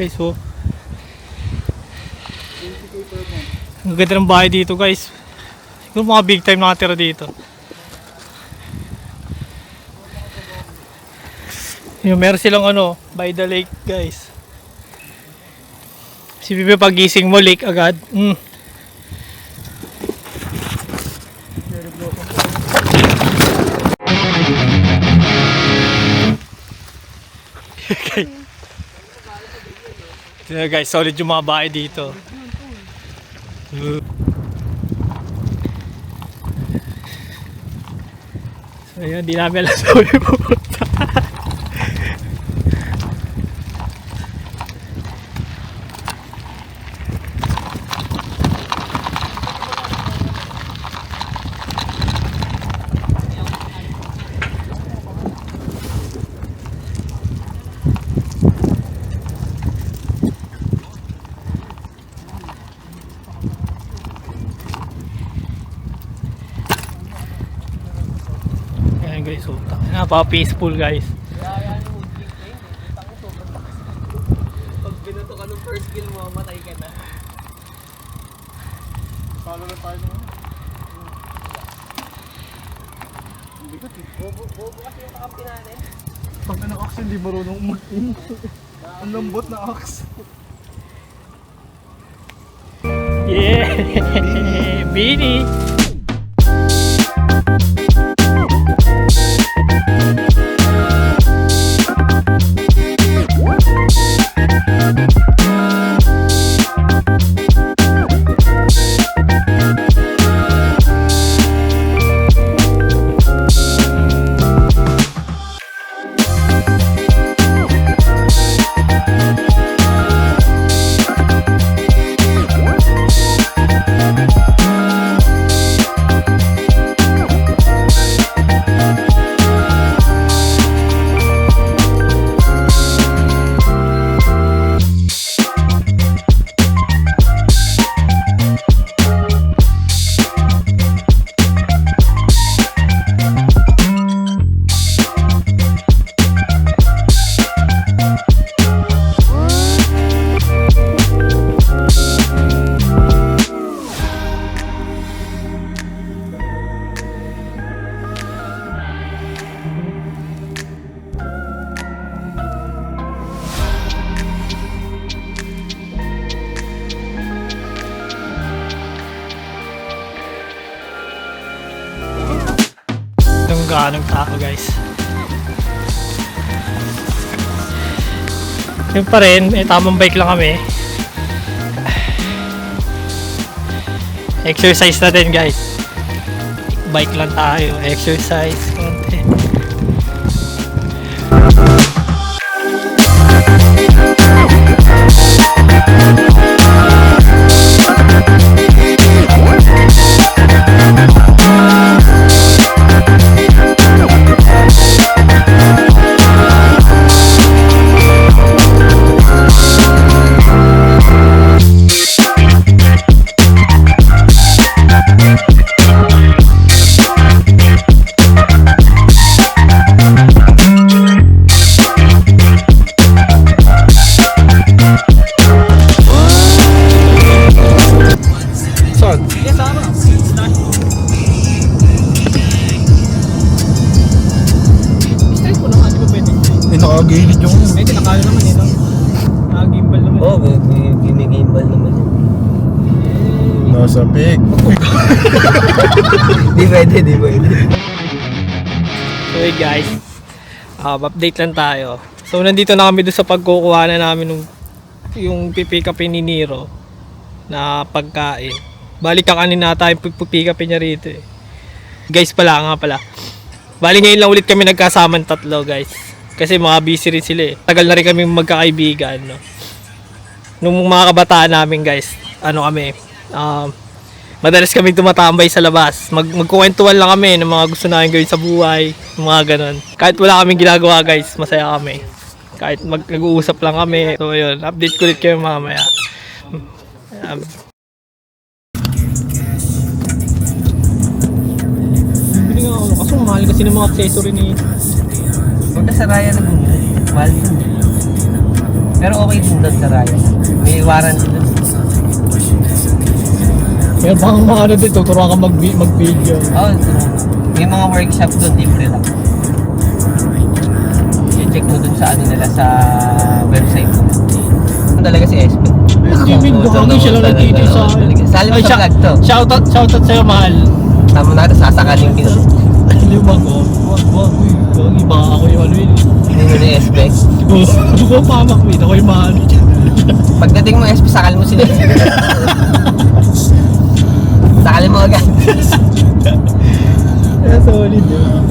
guys, oh. Ang ganda ng bahay dito, guys. Siguro mga big time nakatira dito. Yung meron silang ano, by the lake, guys. Si Bibi pag-gising mo, lake agad. Okay. So guys, solid yung mga bahay dito. So yun, di namin alam sa ulit pupunta. Guys, so napaka-peaceful, guys. Pag binato ka ng first kill mo, matay ka na. Follow na tayo naman. Hindi ko Bobo kasi yung kakampi natin. pag na-axe hindi marunong mag-in. Ang lambot na axe. Yeah! Bini! Itong ganong tao, guys. Yun pa rin, tamang bike lang kami. Exercise na din, guys. Bike lang tayo, exercise konti. Nakagilid yung... Eh, tinakalo naman ito. Nakagimbal naman. Oo, may gimbal naman yun. Nasa pig. Di pwede. So hey guys, update lang tayo. So nandito na kami doon sa pagkukuha na namin yung pipick upin ni Nero na pagkain. Balik kakanin na tayo pipick upin niya rito eh. Guys nga pala. Bali ngayon lang ulit kami nagkasamang tatlo, guys. Kasi mga busy rin sila eh. Tagal na rin kami magkakaibigan, no. Nung mga kabataan namin, guys, madalas kami tumatambay sa labas. Magkukwentuhan lang kami ng mga gusto namin gawin sa buhay, mga ganon. Kahit wala kaming ginagawa, guys, masaya kami. Kahit nag-uusap lang kami. So yun, update ko ulit kayo mamaya. Bili nga ako, kaso mahal kasi ng mga accessory ni... Punta sa Raya na bumili. Mahal yun. Pero okay din doon sa Raya. May warranty doon. Kaya baka mga ano din, tuturuan ka mag-video. Oo, may mga workshop doon, libre lang. I-check mo doon sa ano nila sa website mo. Ano talaga si Espe? Jimmy, gawin siya lang nagtiti sa akin. Sali mo sa vlog to. Shoutout sa'yo, mahal. Tama na ito, sasakalin kita. Lima ko. Wag, uy. Gawin, baka ako yung ano yun. Hindi mo na Espe. Hindi ko pamakwin, ako yung mahal. Pagdating mo Espe, sakal mo sila. Sakal mo agad. Kaya solid yun.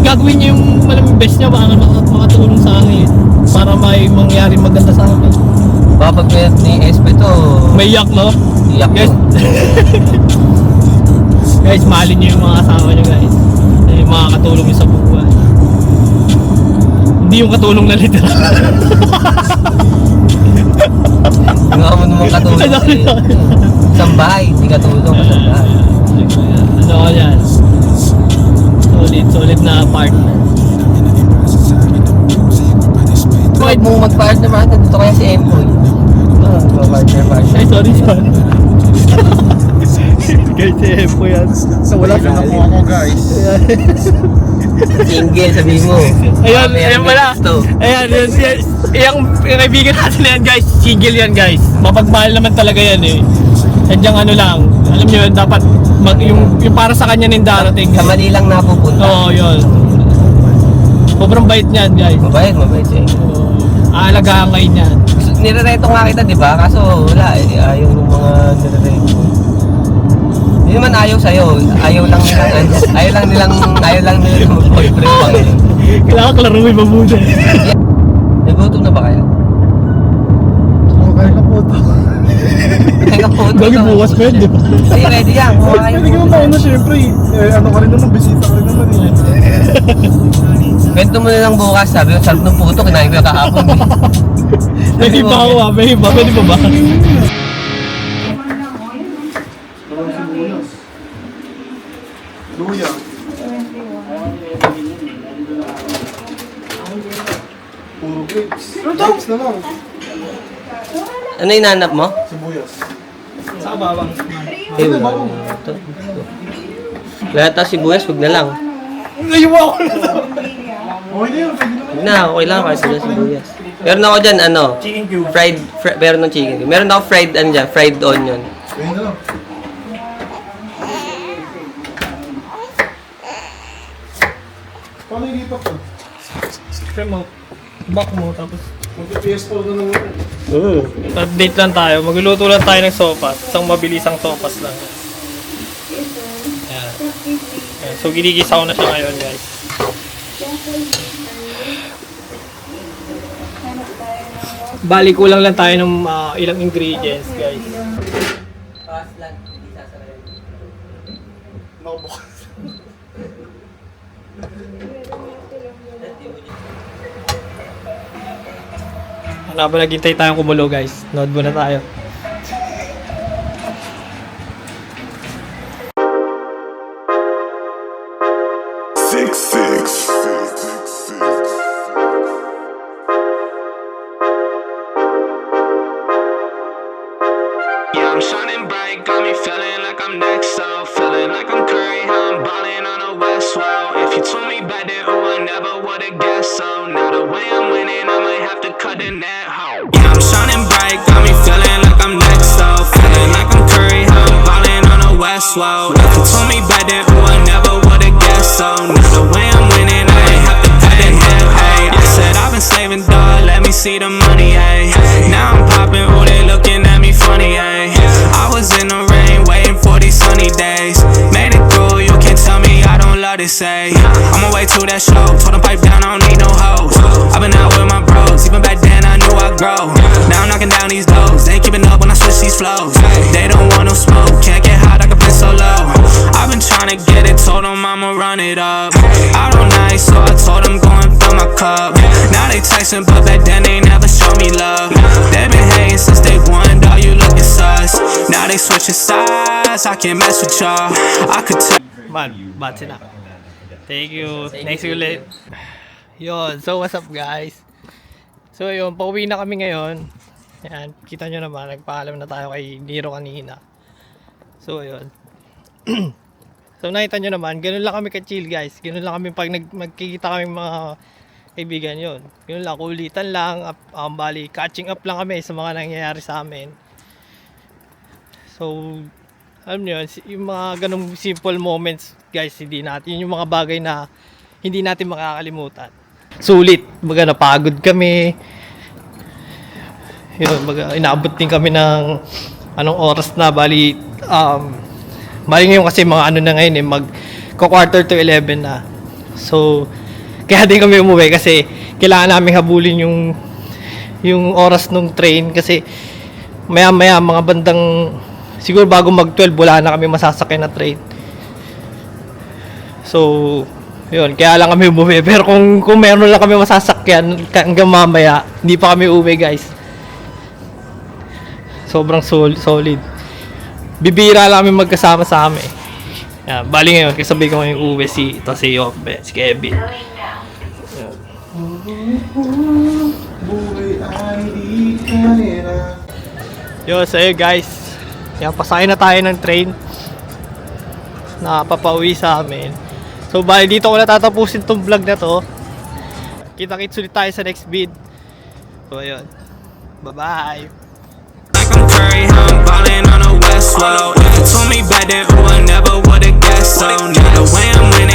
Gagawin niya yung malaming best niya, baka makatulong sa akin. Para may mangyari maganda sa akin. Baka pag ni Espe to, May yak, no? iyak Guys, mo. guys, mahalin niyo yung mga kasama niyo, guys. Eh, makakatulong niyo sa buhay. Hindi yung katulong na literal. Ginawa mo naman katulong eh. Isang bahay, hindi katulong sa bahay. Ano ko yan? Solid na partner. Huwag mong mag-partner naman, dito kaya si Empoy. Partner. Ay, sorry. Guys, po yan. Wala pa na po ako, guys. Single, sabi mo. Ayan pala. Ayan, yung kaibigan natin na yan, guys. Single yan, guys. Mapagmahal naman talaga yan eh. Sadyang ano lang. Alam niyo yun, dapat yung para sa kanya ning darating. Sa mali lang napupunta. Oo, yun. Sobrang bait niyan, guys. Mabait siya. Aalagaan kayo niyan. Nirereto nga kita, di ba? Kaso wala, ayaw ng mga nirereto. Hindi naman ayaw sa'yo. Ayaw lang nilang mag-boyfriend. Kailangan klaruin mabuti. Nagutom na ba kayo? Okay na po ito. Teka po. Gagi bukas pwede. Ay, ready yan. Pwede ka mauna syempre eh. Ano ka rin naman, bisita ka rin naman eh. Kwento mo na lang bukas. Sabi ko, sarap ng puto. Kinain ko yung kahapon. Pwede pa ako ah. Pwede pa ba? Luya. Puro grapes. Grapes na lang. Ano inanap mo? Sibuyas. Sa bawang. Eh, ito. Lahat ng sibuyas, huwag na lang. Naiwa ko na. Okay na yun, pwede naman. Huwag na, okay lang kahit sila sibuyas. Meron ako dyan, ano? Chicken cube. Meron ng chicken cube. Meron ako fried, ano dyan, fried onion. Pwede na lang. Paano ilipat to? Siyempre mo. Back mo tapos. Mag-PS4 na lang ako. Update lang tayo. Magluluto lang tayo ng sopas. Isang mabilisang sopas lang. Ayan. Ayan. So ginigisa ko na siya ngayon, guys. Bali kulang lang tayo ng ilang ingredients, guys. Fast lang, hindi sasarayan. Nakabukas. Habang naghintay tayong kumulo, guys. Nood muna tayo. Yeah, I'm shining bright, got me feeling like I'm next up. Feeling like I'm Curry, how I'm balling on the West Wall. If you told me back then, oh, I never would've guessed so. Now the way I'm winning, I might have to cut the net home. Yeah, I'm shining bright, got me feeling like I'm next up. Feeling like I'm Curry, how I'm balling on the West Wall. If you told me back then, oh, I never would've guessed so. Now the way I'm winning, I ain't have to cut the net. Hey, I said I've been saving dog, let me see the money. Hey, now I'm popping, oh, they looking at me funny. Hey, I was in the rain waiting for these sunny days. Made it through, you can't tell me I don't love this. Say I'm away to that show, told them pipe down, I don't need no hoes. I've been out with my bros, even back then I knew I'd grow. Now I'm knocking down these doors, they ain't keeping up when I switch these flows. They don't want no smoke, can't get hot, I can play so low. I've been trying to get it, told them I'ma run it up. Out all night, so I told them go and fill my cup. Now they texting, but back then they never showed me love. They been hating since day one, dog, you looking sus. Now they switching sides, I can't mess with y'all. I could tell. Man, batsi na. Thank you. Next ulit. Yun. So, what's up, guys? So ayun, pauwi na kami ngayon. Yan, kita nyo naman, nagpaalam na tayo kay Nero kanina. So ayun. So nakita nyo naman, ganun lang kami ka-chill guys. Ganun lang kami pag magkikita kami mga kaibigan yun. Ganun lang, kulitan lang. Bali, catching up lang kami sa mga nangyayari sa amin. So, alam nyo, yung mga ganung simple moments guys, hindi natin, yung mga bagay na hindi natin makakalimutan. Sulit, baga napagod kami. Yun, baga inaabot din kami ng anong oras na, bali ngayon kasi mga ano na ngayon mag quarter to 11 na. So, kaya din kami umuwi kasi kailangan namin habulin yung oras ng train kasi maya mga bandang siguro bago mag 12 wala na kami masasakay na train. So, yun, kaya lang kami umuwi. Pero kung meron lang kami masasakyan hanggang mamaya, hindi pa kami uwi guys. Sobrang solid. Bibira lang kami magkasama sa amin. Yan, bali ngayon, kasabay ko ngayong uwi si Yokbe, si Kevin. Yan. Yo, sa'yo guys. Yan, pasakay na tayo ng train na papauwi sa amin. So, bali dito ko na tatapusin tong vlog na to. Kita-kits ulit tayo sa next vid. So, ayun. Bye-bye! Like I'm Curry, how I'm ballin' on a West Wall. If you told me back then, ooh, I never would've guessed so. Now the way I'm winning.